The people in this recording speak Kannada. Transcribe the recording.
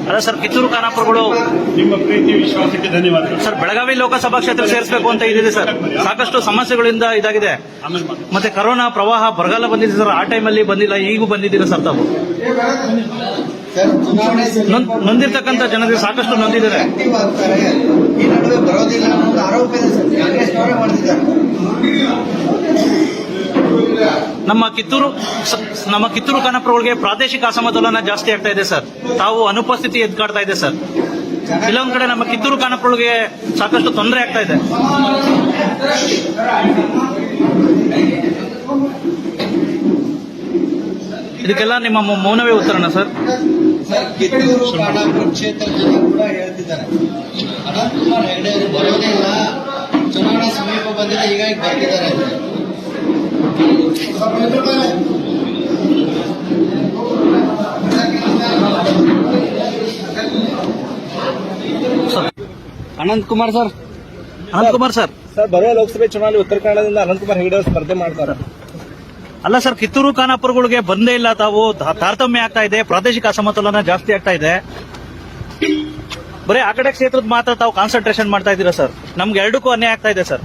ಅಲ್ಲ ಸರ್, ಕಿತ್ತೂರು ಖಾನಾಪುರಗಳು ನಿಮ್ಮ ಪ್ರೀತಿ ವಿಶ್ವಾಸಕ್ಕೆ ಧನ್ಯವಾದಗಳು ಸರ್. ಬೆಳಗಾವಿ ಲೋಕಸಭಾ ಕ್ಷೇತ್ರ ಸೇರಿಸಬೇಕು ಅಂತ ಇದಿದೆ ಸರ್. ಸಾಕಷ್ಟು ಸಮಸ್ಯೆಗಳಿಂದ ಇದಾಗಿದೆ. ಮತ್ತೆ ಕರೋನಾ ಪ್ರವಾಹ ಬರಗಾಲ ಬಂದಿದೆ ಸರ್. ಆ ಟೈಮಲ್ಲಿ ಬಂದಿಲ್ಲ, ಈಗೂ ಬಂದಿದ್ದೀರಾ ಸರ್ ತಾವು. ನೊಂದಿರ್ತಕ್ಕಂಥ ಜನರಿಗೆ ಸಾಕಷ್ಟು ನೊಂದಿದ್ದಾರೆ. ಈ ನಡುವೆ ಬರೋದಿಲ್ಲ ಅನ್ನೋ ಆರೋಪ ಇದೆ ಸರ್. ಕಾಂಗ್ರೆಸ್ ಅವರೇ ಮಾಡ್ತಿದ್ದಾರೆ. ನಮ್ಮ ಕಿತ್ತೂರು ಖಾನಾಪುರಗಳಿಗೆ ಪ್ರಾದೇಶಿಕ ಅಸಮತೋಲನ ಜಾಸ್ತಿ ಆಗ್ತಾ ಇದೆ ಸರ್. ತಾವು ಅನುಪಸ್ಥಿತಿ ಎದ್ಕಾಡ್ತಾ ಇದೆ ಸರ್. ಕೆಲವೊಂದ್ ಕಡೆ ನಮ್ಮ ಕಿತ್ತೂರು ಖಾನಾಪುರಗಳಿಗೆ ಸಾಕಷ್ಟು ತೊಂದರೆ ಆಗ್ತಾ ಇದೆ. ಇದಕ್ಕೆಲ್ಲ ನಿಮ್ಮ ಮೌನವೇ ಉತ್ತರನ ಸರ್? ಕಿತ್ತೂರು ಖಾನಾಪುರ ಕ್ಷೇತ್ರದ ಜನ ಕೂಡ ಹೇಳ್ತಿದ್ದಾರೆ, ಅನಂತಕುಮಾರ್ ಹೆಗಡೆ ಅವರು ಬರೋದೇ ಇಲ್ಲ, ಚುನಾವಣಾ ಸಮೀಪ ಬಂದಿದೆ, ಹೀಗಾಗಿ ಬರ್ತಿದ್ದಾರೆ. ಅನಂತಕುಮಾರ್ ಸರ್ ಸರ್ ಬರುವ ಲೋಕಸಭೆ ಚುನಾವಣೆ ಉತ್ತರ ಕನ್ನಡದಿಂದ ಅನಂತಕುಮಾರ್ ಹೆಗಡೆ ಅವರು ಸ್ಪರ್ಧೆ ಮಾಡ್ತಾರೆ. ಅಲ್ಲ ಸರ್, ಕಿತ್ತೂರು ಖಾನಾಪುರಗಳಿಗೆ ಬಂದೇ ಇಲ್ಲ ತಾವು. ತಾರತಮ್ಯ ಆಗ್ತಾ ಇದೆ, ಪ್ರಾದೇಶಿಕ ಅಸಮತೋಲನ ಜಾಸ್ತಿ ಆಗ್ತಾ ಇದೆ. ಬರೀ ಆ ಕಡೆ ಕ್ಷೇತ್ರದ ಮಾತ್ರ ತಾವು ಕಾನ್ಸಂಟ್ರೇಷನ್ ಮಾಡ್ತಾ ಇದ್ದೀರಾ ಸರ್. ನಮ್ಗೆ ಎರಡಕ್ಕೂ ಅನ್ಯಾಯ ಆಗ್ತಾ ಇದೆ ಸರ್.